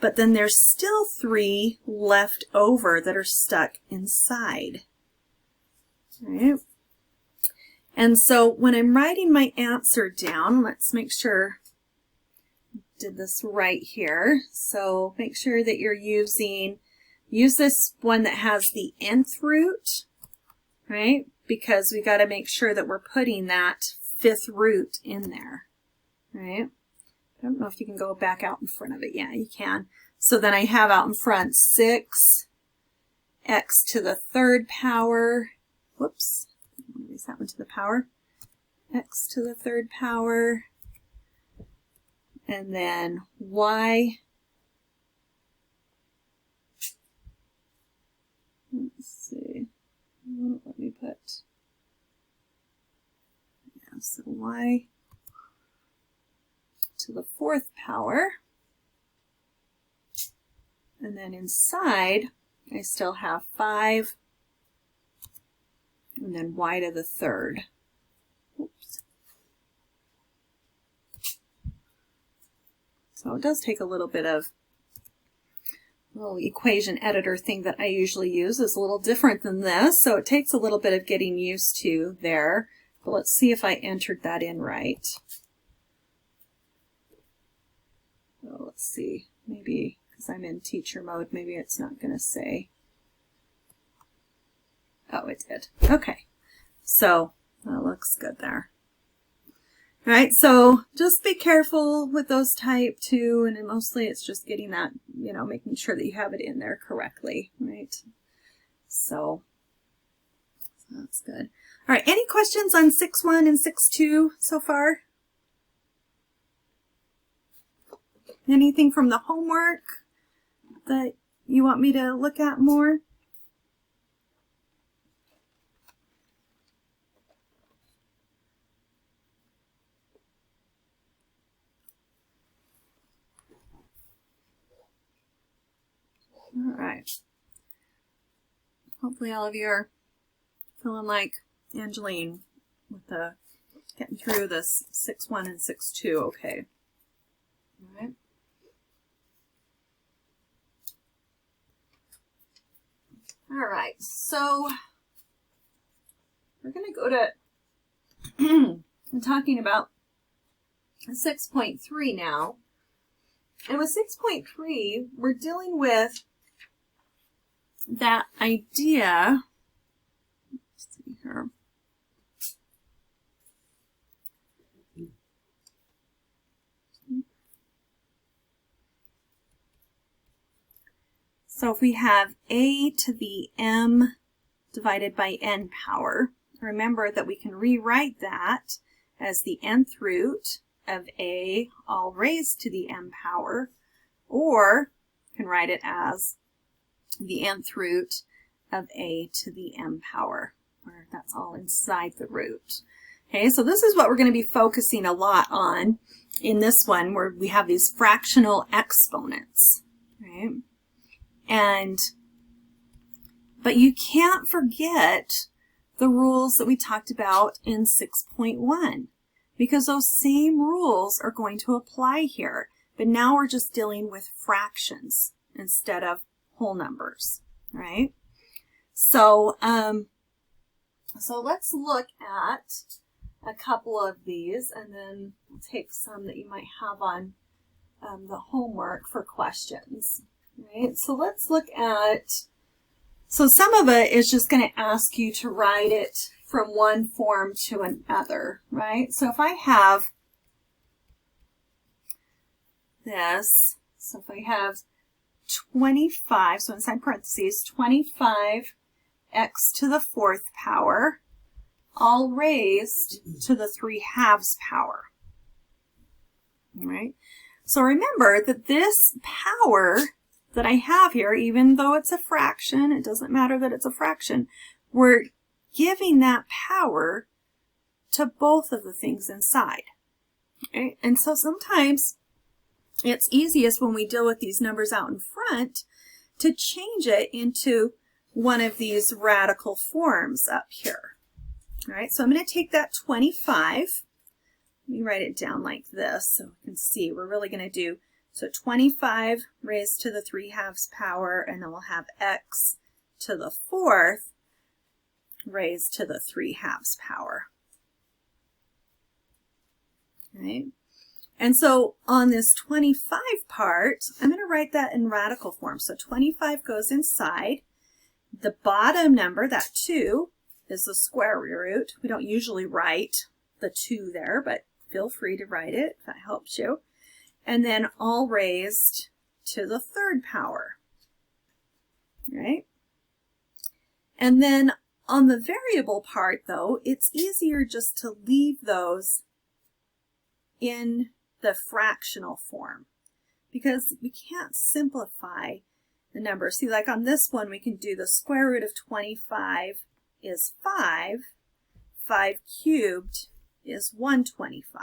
but then there's still 3 left over that are stuck inside. Right? And so when I'm writing my answer down, let's make sure I did this right here. So make sure that you're use this one that has the nth root, right? Because we got to make sure that we're putting that 5th root in there, right? I don't know if you can go back out in front of it. Yeah, you can. So then I have out in front 6 x to the 3rd power. Whoops. Raise that one to the power. X to the 3rd power. And then y. Let's see. Let me put. Yeah, so y to the 4th power. And then inside, I still have 5, and then y to the 3rd. Oops. So it does take a little bit of little equation editor thing that I usually use is a little different than this, so it takes a little bit of getting used to there. But let's see if I entered that in right. So let's see, maybe because I'm in teacher mode, maybe it's not going to say. Oh, it did. Okay, so that looks good there. All right, so just be careful with those type too, and mostly it's just getting that, you know, making sure that you have it in there correctly, right? So that's good. All right, any questions on 6.1 and 6.2 so far? Anything from the homework that you want me to look at more? All right. Hopefully all of you are feeling like Angeline with the getting through this 6.1 and 6.2 okay. All right. All right, so we're going to go to I'm talking about 6.3 now. And with 6.3, we're dealing with that idea. Let's see here. So if we have a to the m divided by n power, remember that we can rewrite that as the nth root of a all raised to the m power, or you can write it as the nth root of a to the m power, where that's all inside the root. Okay, so this is what we're going to be focusing a lot on in this one, where we have these fractional exponents, right? But you can't forget the rules that we talked about in 6.1, because those same rules are going to apply here. But now we're just dealing with fractions instead of whole numbers, right? So, so let's look at a couple of these, and then we'll take some that you might have on the homework for questions. Right, so let's look at, so some of it is just going to ask you to write it from one form to another, right? So if I have this, so if I have 25, so inside parentheses, 25x to the 4th power, all raised to the 3/2 power, all right? So remember that this power that I have here, even though it's a fraction, it doesn't matter that it's a fraction, we're giving that power to both of the things inside. Okay? And so sometimes it's easiest when we deal with these numbers out in front to change it into one of these radical forms up here. All right, so I'm going to take that 25. Let me write it down like this so we can see. We're really going to do, so 25 raised to the 3/2 power, and then we'll have x to the 4th raised to the 3/2 power. Right? And so on this 25 part, I'm going to write that in radical form. So 25 goes inside. The bottom number, that 2, is the square root. We don't usually write the 2 there, but feel free to write it if that helps you. And then all raised to the 3rd power, right? And then on the variable part, though, it's easier just to leave those in the fractional form because we can't simplify the number. See, like on this one, we can do the square root of 25 is 5. 5 cubed is 125.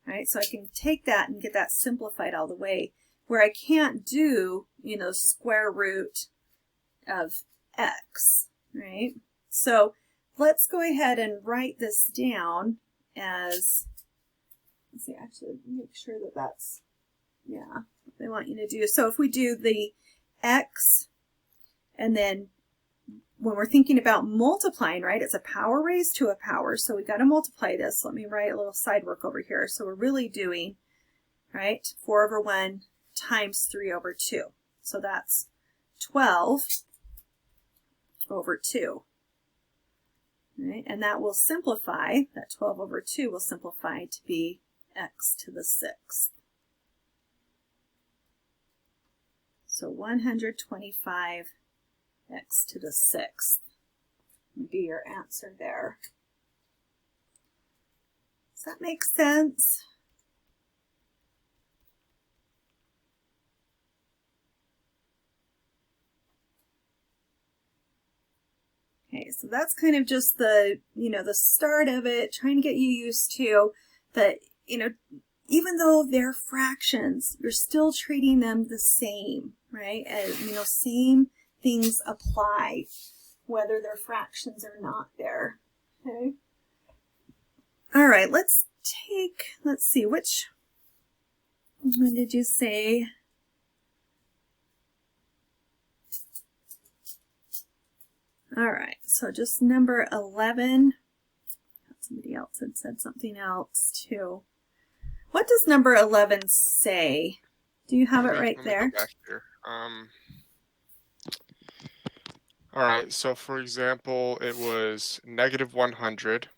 Right, so I can take that and get that simplified all the way, where I can't do, you know, square root of x, right? So let's go ahead and write this down as, let's see, actually make sure that that's Yeah, they want you to do. So if we do the x, and then when we're thinking about multiplying, right, it's a power raised to a power. So we got to multiply this. Let me write a little side work over here. So we're really doing, right, 4 over 1 times 3 over 2. So that's 12 over 2. Right? And that will simplify, that 12 over 2 will simplify to be x to the 6th. So 125 x to the 6th would be your answer there. Does that make sense? Okay, so that's kind of just the, the start of it, trying to get you used to that, even though they're fractions, you're still treating them the same, right? As, same things apply, whether they're fractions or not there, okay? All right, let's see, which one did you say? All right, so just number 11. Somebody else had said something else too. What does number 11 say? Do you have it right there? Go back here. All right, so for example, it was negative 100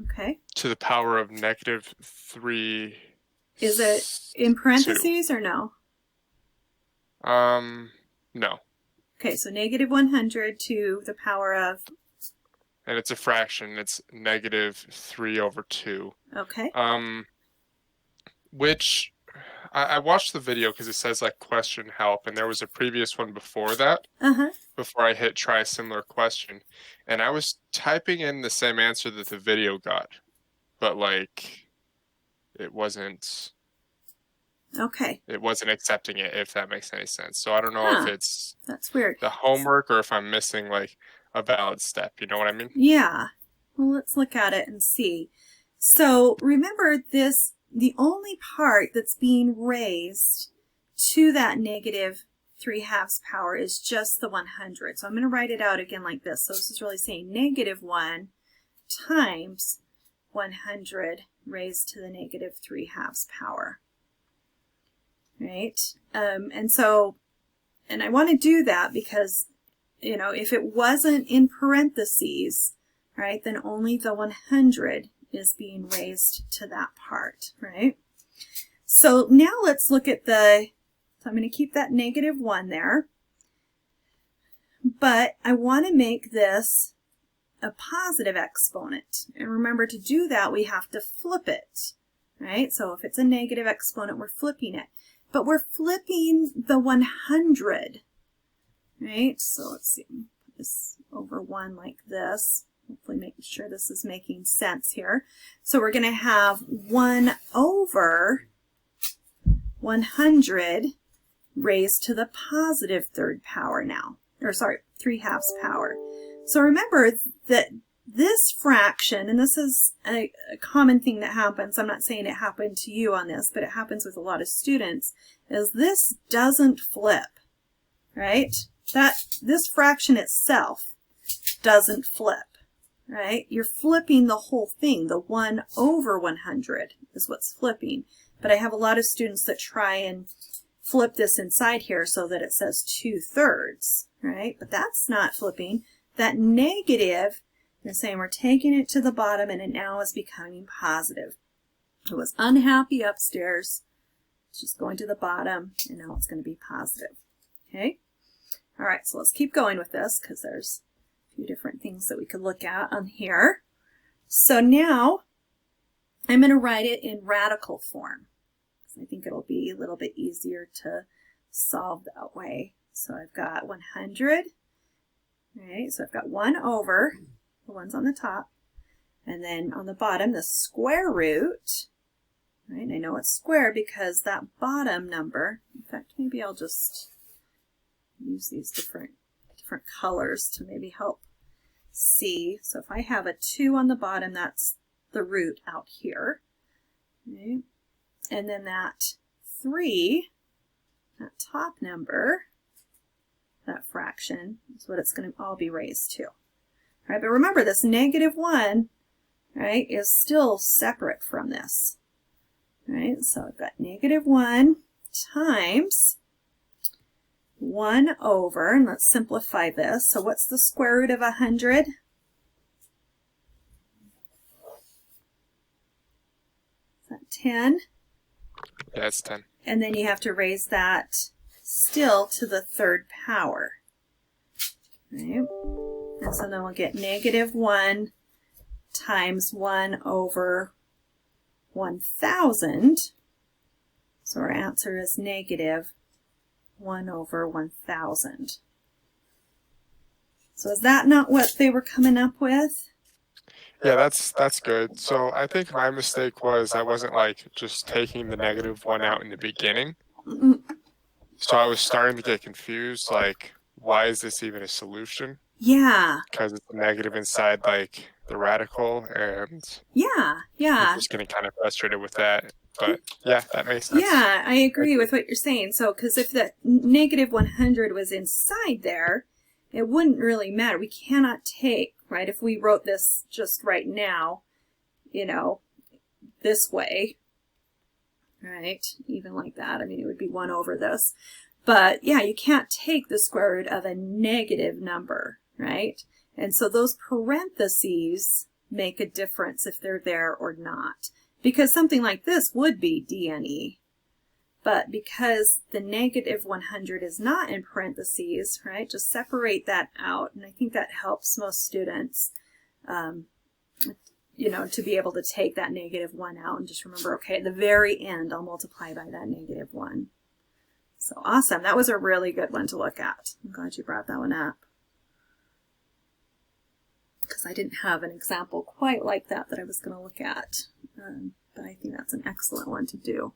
Okay. to the power of negative 3. Is it in parentheses or no? No. Okay, so negative 100 to the power of... And it's a fraction. It's negative 3 over 2. Okay. Which I watched the video because it says like question help, and there was a previous one before that. Before I hit try a similar question, and I was typing in the same answer that the video got, but like it wasn't. Okay. It wasn't accepting it, if that makes any sense. So I don't know if it's that's weird. The homework or if I'm missing like a valid step. You know what I mean? Yeah. Well, let's look at it and see. So remember this, the only part that's being raised to that negative 3/2 power is just the 100. So I'm going to write it out again like this. So this is really saying negative 1 times 100 raised to the negative 3/2 power. Right? And I want to do that because, if it wasn't in parentheses, right, then only the 100 is being raised to that part, right? So now let's look at so I'm going to keep that negative 1 there, but I want to make this a positive exponent. And remember, to do that, we have to flip it, right? So if it's a negative exponent, we're flipping it. But we're flipping the 100, right? So let's see, put this over 1 like this. Hopefully making sure this is making sense here. So we're going to have 1 over 100 raised to the positive 3rd power now. Or sorry, 3/2 power. So remember that this fraction, and this is a common thing that happens, I'm not saying it happened to you on this, but it happens with a lot of students, is this doesn't flip, right? This fraction itself doesn't flip, right? You're flipping the whole thing. The 1 over 100 is what's flipping. But I have a lot of students that try and flip this inside here so that it says 2/3, right? But that's not flipping. That negative is saying we're taking it to the bottom and it now is becoming positive. It was unhappy upstairs. It's just going to the bottom and now it's going to be positive. Okay? All right, so let's keep going with this because there's a few different things that we could look at on here. So now I'm going to write it in radical form. I think it'll be a little bit easier to solve that way. So I've got 100, right? So I've got 1 over, the ones on the top, and then on the bottom, the square root, right? I know it's square because that bottom number, in fact, maybe I'll just use these different colors to maybe help see. So if I have a 2 on the bottom, that's the root out here, right? And then that 3, that top number, that fraction, is what it's going to all be raised to. Right, but remember this -1, right, is still separate from this. Right, so I've got -1 times 1 over, and let's simplify this. So what's the square root of 100? Is that 10? Yeah, it's 10. And then you have to raise that still to the 3rd power. Right? And so then we'll get -1 times 1 over 1,000. So our answer is -1 over 1,000. So is that not what they were coming up with? Yeah, that's good. So I think my mistake was I wasn't like just taking the -1 out in the beginning. So I was starting to get confused, like, why is this even a solution? Yeah. Because it's a negative inside like the radical, and Yeah. I'm just getting kind of frustrated with that. But yeah, that makes sense. Yeah, I agree with what you're saying. So, because if the -100 was inside there, it wouldn't really matter. We cannot take, right, if we wrote this just right now, you know, this way, right, even like that, I mean, it would be 1 over this. But yeah, you can't take the square root of a negative number, right? And so those parentheses make a difference if they're there or not. Because something like this would be DNE. But because the -100 is not in parentheses, right, just separate that out. And I think that helps most students, you know, to be able to take that -1 out and just remember, okay, at the very end, I'll multiply by that -1. So awesome. That was a really good one to look at. I'm glad you brought that one up, because I didn't have an example quite like that I was going to look at. But I think that's an excellent one to do.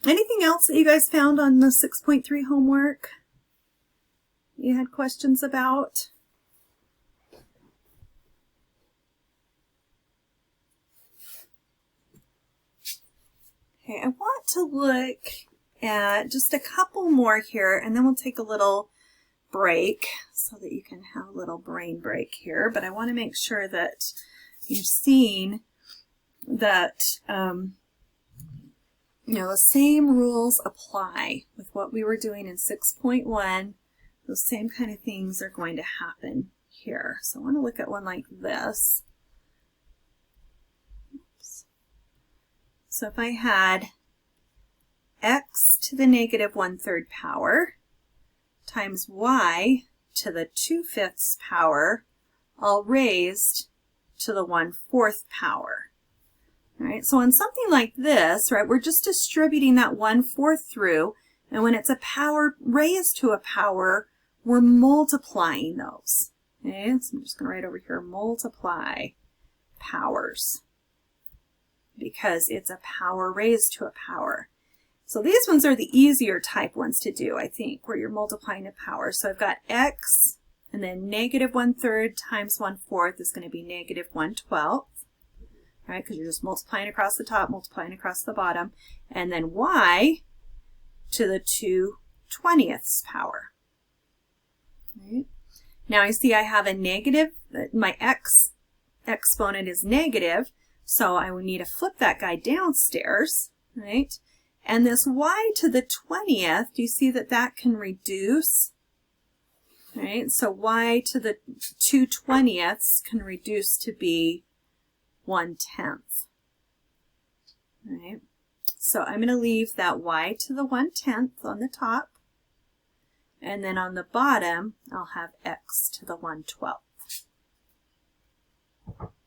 Anything else that you guys found on the 6.3 homework you had questions about? Okay, I want to look at just a couple more here, and then we'll take a little break so that you can have a little brain break here. But I want to make sure that you're seeing that you know, the same rules apply with what we were doing in 6.1. Those same kind of things are going to happen here. So I want to look at one like this. Oops. So if I had x to the -1/3 power times y to the 2/5 power, all raised to the 1/4 power. All right, so on something like this, right, we're just distributing that 1/4 through, and when it's a power raised to a power, we're multiplying those. Okay, so I'm just going to write over here, multiply powers, because it's a power raised to a power. So these ones are the easier type ones to do, I think, where you're multiplying a power. So I've got x, and then -1/3 times 1/4 is going to be -1/12. Right, because you're just multiplying across the top, multiplying across the bottom, and then y to the 2/20 power. Right. Now I see I have a negative, my x exponent is negative, so I would need to flip that guy downstairs, right? And this y to the 20th, do you see that that can reduce? Right, so y to the 2/20 can reduce to be 1/10. Right, so I'm going to leave that y to the 1/10 on the top, and then on the bottom I'll have x to the 1/12.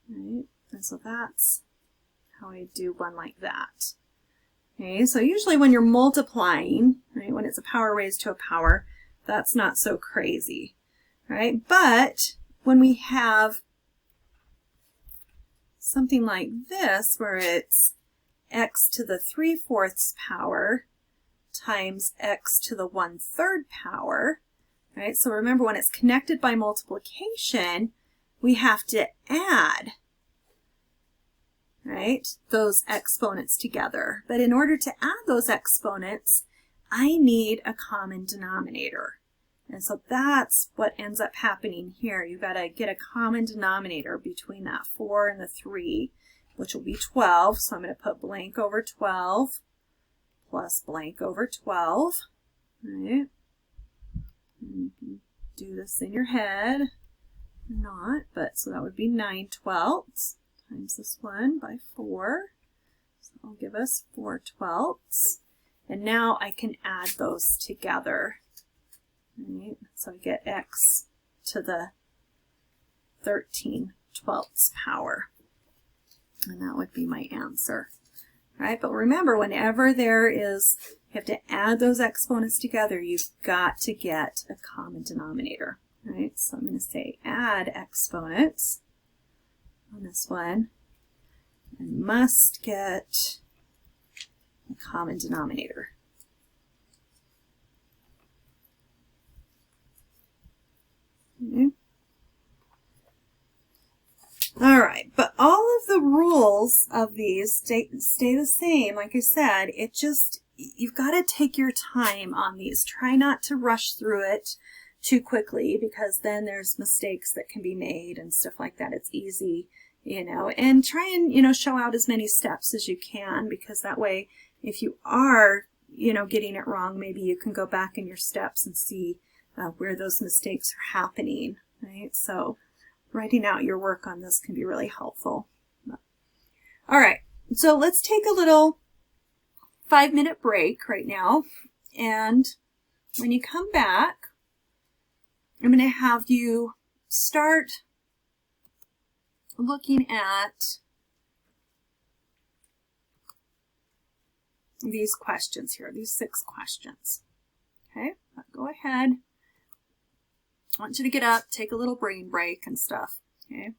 Right, and so that's how I do one like that. Okay, so usually when you're multiplying, right, when it's a power raised to a power, that's not so crazy, right? But when we have something like this, where it's x to the 3/4 power times x to the 1/3 power, right? So remember, when it's connected by multiplication, we have to add, right, those exponents together. But in order to add those exponents, I need a common denominator. And so that's what ends up happening here. You've got to get a common denominator between that 4 and the 3, which will be 12. So I'm going to put blank over 12 plus blank over 12. Right? And you can do this in your head. Not, but so that would be 9/12 times this one by 4. So that'll give us 4/12. And now I can add those together. Right? So I get x to the 13/12 power. And that would be my answer. All right, but remember, whenever you have to add those exponents together, you've got to get a common denominator. All right, so I'm going to say add exponents on this one and must get a common denominator. Okay. All right, but all of the rules of these stay the same. Like I said, you've got to take your time on these. Try not to rush through it too quickly, because then there's mistakes that can be made and stuff like that. It's easy, and try and, show out as many steps as you can, because that way, if you are, getting it wrong, maybe you can go back in your steps and see where those mistakes are happening, right? So writing out your work on this can be really helpful. All right, so let's take a little 5-minute break right now, and when you come back, I'm going to have you start looking at these questions here, these 6 questions. Okay, go ahead. I want you to get up, take a little brain break and stuff. Okay.